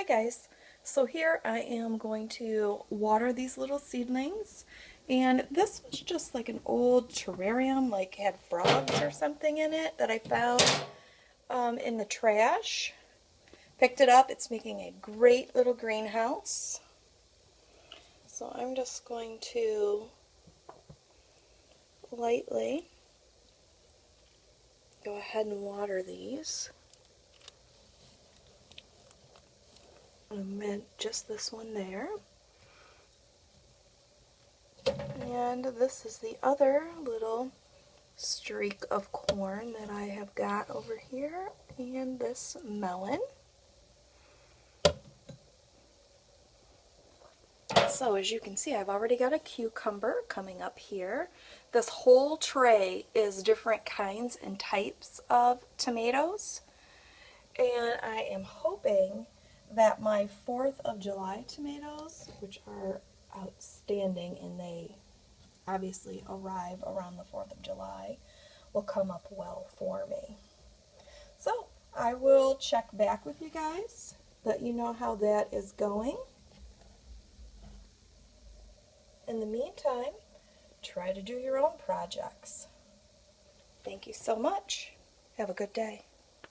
Hi guys, so here I am going to water these little seedlings, and this was just like an old terrarium, like had frogs or something in it that I found in the trash. Picked it up. It's making a great little greenhouse. So I'm just going to lightly go ahead and water these. I meant just this one there. And this is the other little streak of corn that I have got over here, and this melon. So as you can see, I've already got a cucumber coming up here. This whole tray is different kinds and types of tomatoes. And I am hoping that my 4th of July tomatoes, which are outstanding and they obviously arrive around the 4th of July, will come up well for me. So I will check back with you guys, let you know how that is going. In the meantime, try to do your own projects. Thank you so much. Have a good day.